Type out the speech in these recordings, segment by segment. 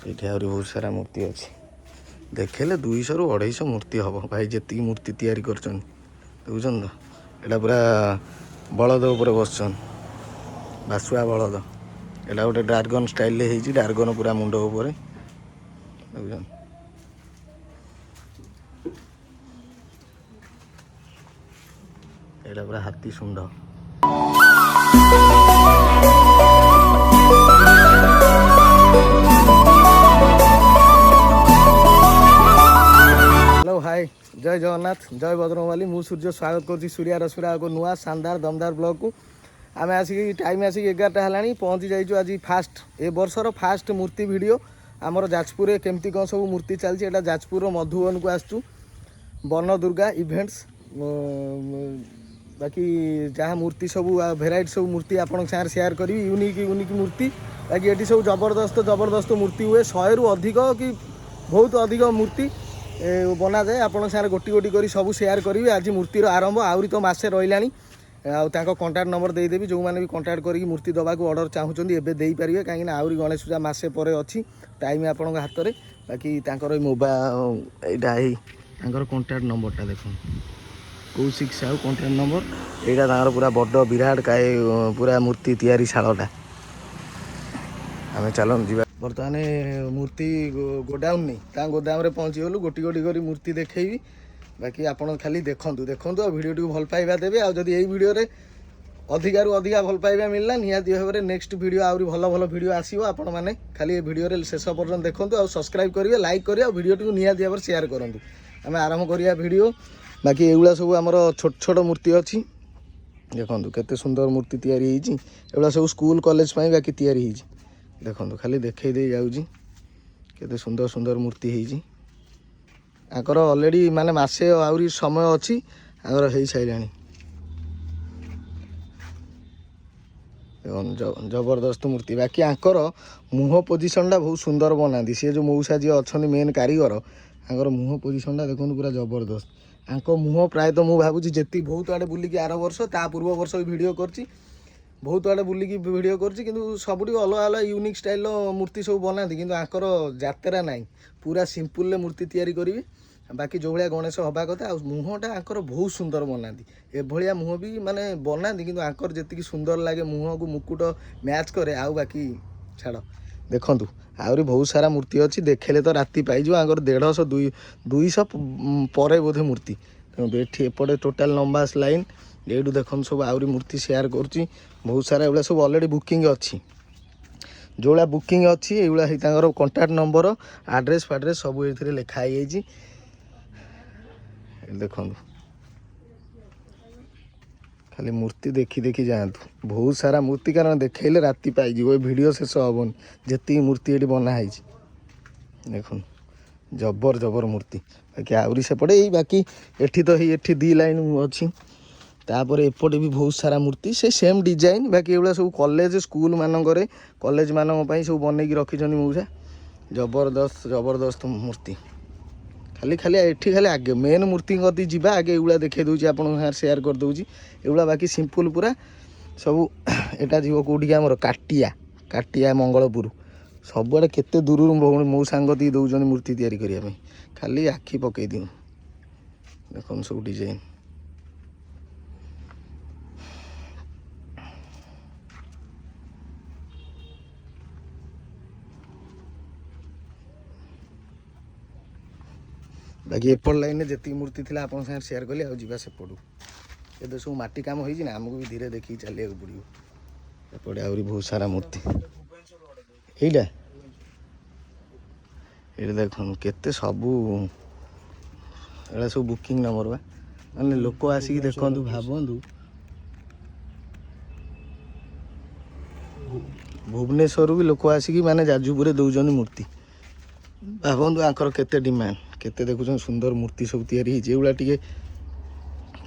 ये आहरी बहुत सारा मूर्ति अच्छी देखेले 200 ରୁ 250 मूर्ति हम भाई जी मूर्ति तैयारी करछन देखुन तो एटा पूरा बलद ऊपर बसछन बासुआ बलद एटा गोटे ड्रागन स्टाइल होती ड्रागन पूरा मुंड ऊपर देखुन एटा पूरा हाथी सुंड हेलो हाय जय जगन्नाथ जय बजरंगबली मु सूर्य स्वागत कर सूर्या रसुरा को नुआ शानदार दमदार ब्लॉग को आम आसिक टाइम आसिक 11टा है पहुँची जाइए आज फास्ट ए वर्षर फास्ट मूर्ति वीडियो आमर जाजपुर केमती कौन सब मूर्ति चलती है जाजपुर मधुबन को आसचु वन दुर्गा इवेंट्स बाकी जहाँ मूर्ति सब भेराइटी सब मूर्ति आपण साथ शेयर करी यूनिक यूनिक मूर्ति बाकी ये सब जबरदस्त मूर्ति हुए 100 ରୁ अधिक कि बहुत अधिक मूर्ति बना जाए आपण सारे गोटी गोटी करी सब शेयर करी आज मूर्तिर आरंभ आउरी तो मासे रही कॉन्टैक्ट नंबर देदेवी जो मैंने भी कॉन्टैक्ट करी मूर्ति दवा को ऑर्डर चाहूँगी एवं दे पारे कहीं आउरी गणेश पूजा मासे पर अच्छी टाइम आपण हाथ में बाकी मोबाइल यहाँ कॉन्टैक्ट नंबरटा देख कौशिक साहू कॉन्टैक्ट नंबर यहाँ पूरा बड़ विराट काय पूरा मूर्ति तैयारी शालाटा आम चलन जी बर्तमान मूर्ति गोडाउन नहीं गोदाम रे पहुँची गलु गोटी गोटी कर मूर्ति देखी बाकी आपड़ खाली देखूँ देखूँ वीडियो टी भल पाइबा देवे आदि यही वीडियो अधिकारु अधिका भल पाइबा मिलला निहाती भाव में नेक्स्ट वीडियो आहरी भल भल वीडियो आसो आपण मैंने खाली वीडियो शेष पर्यटन देखूँ और सब्सक्राइब करेंगे लाइक करेंगे और वीडियो टी निहाती भाव में शेयर करूँ आम आरंभ करिया वीडियो बाकी एगुला सब आमर छोट छोट मूर्ति अच्छी देखूँ केते सुंदर मूर्ति तैयारी एगुला सब स्कूल कॉलेज बाकी तैयारी देखो खाली देखे दे जाऊँगी केते सुंदर सुंदर मूर्ति होती आकर ऑलरेडी माने मासे आउरी समय अच्छी आगर हो सारे जबरदस्त मूर्ति बाकी आंकर मुह पोजिशनटा बहुत सुंदर बनाती सी जो मौसा जी अच्छा मेन कारीगर आंकर मुह पोजिशनटा देखो पूरा जबरदस्त आंक मुह प्रायतः मुझे भावुँ जी बहुत आड़े बुलिकी आर वर्ष ता पूर्व वर्ष वीडियो कर बहुत आड़े बुलिकी वीडियो करछि किंतु सबुठी अलग अलग यूनिक स्टाइल मूर्ति सब बनाती किंतु आंकर जातरा नाई पूरा सिंपल मूर्ति तैयारी करेंगे बाकी जो भाया गणेश हवा कथा आ मुहटा आंकर बहुत सुंदर बनाती एभलिया मुह भी माने बनाती किंतु आंकर जी सुंदर लगे मुह को मुकुट मैच करे आउ बाकी छाड़ देखूँ आहरी बहुत सारा मूर्ति अच्छी देखेले तो राति पाइज आंकर 150 पर बोधे मूर्ति तेणु एपटे टोटाल लंबा लाइन ये देखो सब आहरी मूर्ति शेयर कर बहुत सारा एगुला सब ऑलरेडी बुकिंग अच्छी जो भाया बुकिंग अच्छी ये कॉन्टैक्ट नंबर आड्रेस फाड्रेस सब ये लिखाई देखो खाली मूर्ति देखी देखी जातु बहुत सारा मूर्ति कारण देखले राति पाइज वीडियो शेष हेन जी मूर्ति ये बनाई देख जबर जबर मूर्ति बाकी आहरी सेपटे बाकी एठी तो ये 2 लाइन अच्छी तापर एपटे भी बहुत सारा मूर्ति से सेम डिजाइन बाकी एगुला सब कॉलेज स्कूल मानक कॉलेज मानी सब बनईकी रखिंट मौसा जबरदस्त जबरदस्त मूर्ति खाली खाली एठी खाली आगे मेन मूर्ति कति जावा आगे एगुला देखे दूसरी आप शेयर कर दूसरी एगुला बाकी सिंपल पूरा सब एटा जीव कौटी आमर काटिया मंगलपुर सबुआड़े केते दूर मो सांग दी दौरान मूर्ति तैयारी करने खाली आखि पकई दियो देख सब डिजाइन बाकी एपट लाइन जी मूर्ति थी आप शेयर कले आवा सेपटू ये सब माटी कम होना आमको भी धीरे देखिए चलिए पड़ो एपटे आहरी बहुत सारा मूर्ति यहीटा ये देख केते सबू एड़ा सब बुकिंग नंबर बा माने लोक आसिक देखु भावतु भुवनेश्वर भी लोक आसिक माने जाजपुर दौरान मूर्ति भावतु आंकर केते डिमांड केते देखुन सुंदर मूर्ति सब तैयारी होगा टे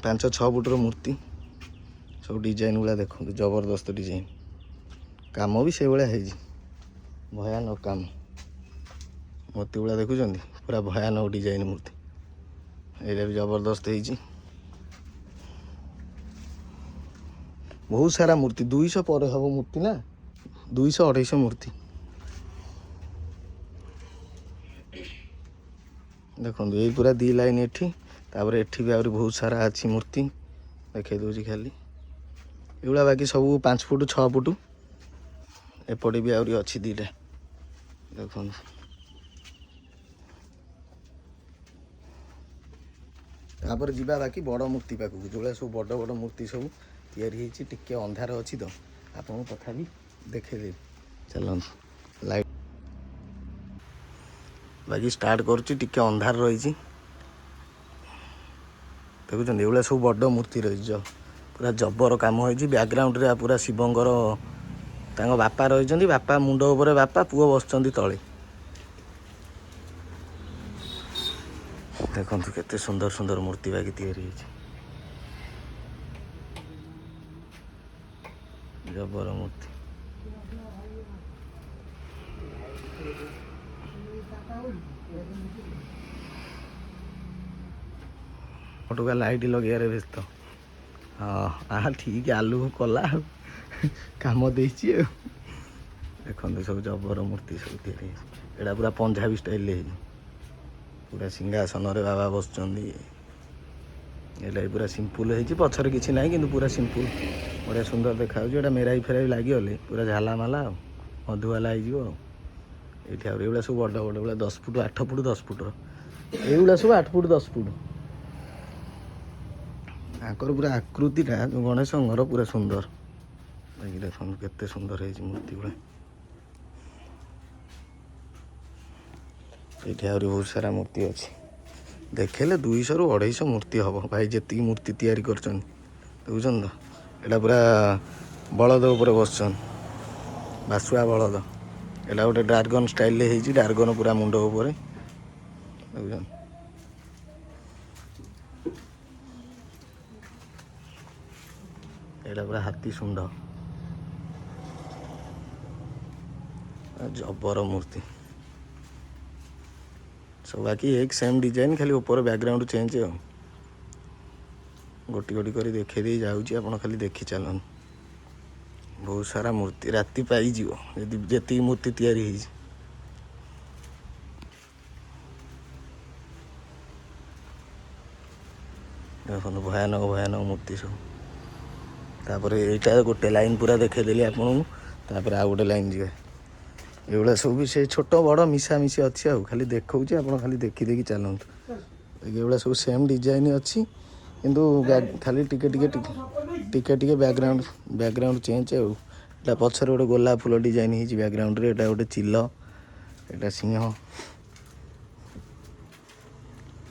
5-6 फुटर मूर्ति सब डिजाइन गुला देखो जबरदस्त डिजाइन काम भी से भाया भयानक काम मूर्ति गुला देखुं पूरा भयानक डिजाइन मूर्ति ये भी जबरदस्त है बहुत सारा मूर्ति 200 पर हम मूर्ति ना 200-250 मूर्ति देखो यही पूरा दी लाइन एठी तापर एठी भी आहुरी बहुत सारा अच्छी मूर्ति देखे दूसरी खाली एगुड़ा बाकी सब 5 फुट 6 फुट एपटे भी आहुरी अच्छी दीटा देखो तापर जीवा बाकी बड़ मूर्ति पाखक जो सब बड़ बड़ मूर्ति सब तैयारी टिके अंधार अच्छी तो आपको तथापि देखेदेवी चल लाइट बाकी स्टार्ट करुच्ची टिके अंधार रही देखुं ये सब बड़ मूर्ति रही पूरा जबर कम हो बैकग्राउंड रे पूरा शिवंकर बापा रही बापा मुंड उपर बापा पुओ बस तले देखु केते सुंदर सुंदर मूर्ति बाकी तैयारी जबर मूर्ति फटोका लाइट लगे व्यस्त हाँ ठीक आलू कला कम देखो सब जबर मूर्ति सब तैयारी एटा पूरा पंजाबी स्टाइल पूरा सिंहासन रे बाबा बस पूरा सिंपल है पछर किसी ना कि पूरा सिंपल बढ़िया सुंदर देखा मेराई फेराई लगिगले पूरा झालामाला मधुवाला होगा सब बड़ बड़ 10 फुट 8 फुट 10 फुट ये सब 8 फुट 10 फुट आकर पूरा आकृतिटा गणेश पूरा सुंदर देखो केते सुंदर है मूर्ति गुड़ा ये आहरी बहुत सारा मूर्ति अच्छी देखेले 200 ରୁ 250 मूर्ति हम भाई जी मूर्ति तैयारी करछन देखुन तो एटा पूरा बलद उपर बसछन बासुआ बलद एटा गोटे ड्रागन स्टाइल है ड्रागन पूरा मुंड उपर देखुन एटा पूरा हाथी सुंड जबर मूर्ति सब बाकी एक सेम डिजाइन खाली ऊपर बैकग्राउंड चेंज हो गोटी गोटी कर देखे दे जाऊँगी आप खाली देखी चलन बहुत सारा मूर्ति राति पाई जी मूर्ति तैयारी देखो भयानक भयानक मूर्ति सब तापर यहाँ गोटे लाइन पूरा देखेदेली आपको तापर आ गोटे लाइन जाए एगुड़ा सब भी से छोट बड़ मिशामिशी अच्छी आ खाली देखा आप खाली देखी चलतु एगुड़ा सब सेम डिजाइन अच्छी किंतु खाली टिके टिके टिके टिके बैकग्राउंड चेंज आटा पछर गोटे गोलाप फुल डिजाइन हो बैकग्राउंड रे एटा गोटे चिल एटा सिंह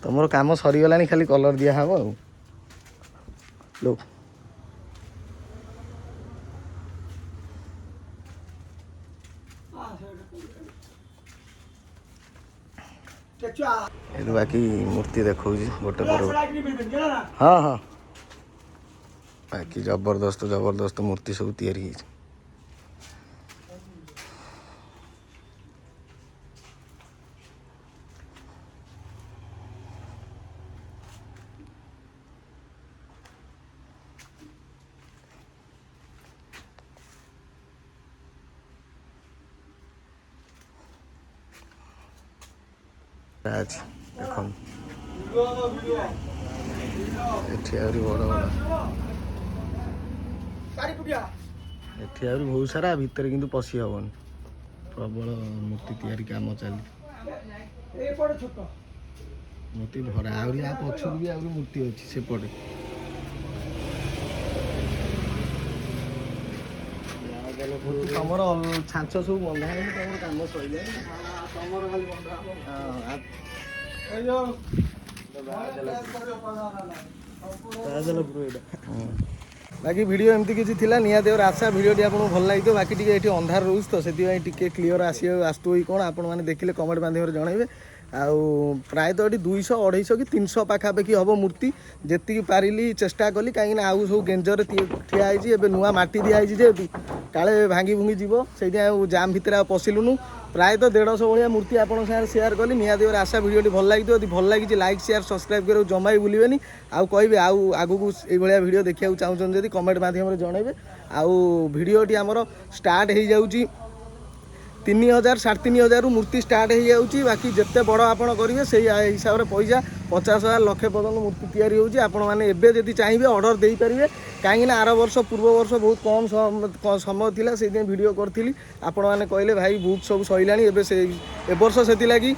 तुम काम सरीगला खाली कलर दिया हम लो ये बाकी मूर्ति देखो गोटे पर हाँ हाँ बाकी जबरदस्त जबरदस्त मूर्ति सब तैयारी देख एठी बड़ एठी बहुत सारा भितर किंतु पशि हेन प्रबल मूर्ति तैयारी काम चली मूर्ति भरा आहरी आ पछक भी आहरी मूर्ति अच्छी सेपटे तमर छांच सब बंधा है तुम कम सर बाकी वीडियो एमती किसी थिला निहाती आशा वीडियो आपको भल लगे बाकी टी अंधार रोज तो से क्लीयर आसू कौन आपण मैंने देखिले कमेंट माध्यम जनइबे आउ प्रायतः ये 200 250 कि 300 पाखापाखि हम मूर्ति जी पारिली चेष्टा कली कहीं आउ सब गेंजर ठिया है नुआ मटी दिखाई जेहेतु काले भांगी भुंगी जीव से जाम भितर पशिलुनु प्रायतः 150 भाया मूर्ति आपन साथ शेयर कली निहाती आशा वीडियो भल लगी यदि भल लगी लाइक शेयर सब्सक्राइब करो जमा ही भूलें आउ कहे आगू ये वीडियो देखा चाहते जब कमेंट माध्यम जनइबे आउ भिडियोटी आमर स्टार्ट हो जाऊँगी 3000 3500 मूर्ति स्टार्ट हो जाऊँगी बाकी जिते बड़ आप करेंगे से हिसाब से पैसा 50,000 लक्षे पर्यटन मूर्ति तैयारी होती आपण मैंने एवं चाहिए ऑर्डर दे पारे कहीं आर वर्ष पूर्व वर्ष बहुत कम समय था से वीडियो करी आपण मैंने कहले भाई बुक सब सैला ए वर्ष से लगी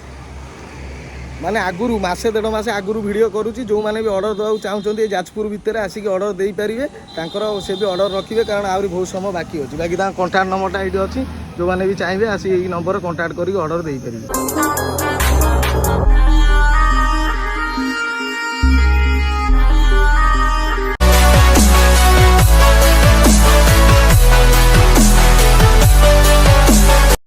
माने आगुरी मसे 1.5 मास आगुरी वीडियो करुँची जो मैंने भी ऑर्डर देवा चाहते जाजपुर भितर आसिक ऑर्डर दे पारे से भी ऑर्डर रखिए कारण आहरी बहुत समय बाकी अच्छी बाकी कॉन्टाक्ट नंबरटा ये अच्छी जो मैंने भी चाहिए आसिक नंबर कॉन्टाक्ट करके ऑर्डर दे पारे।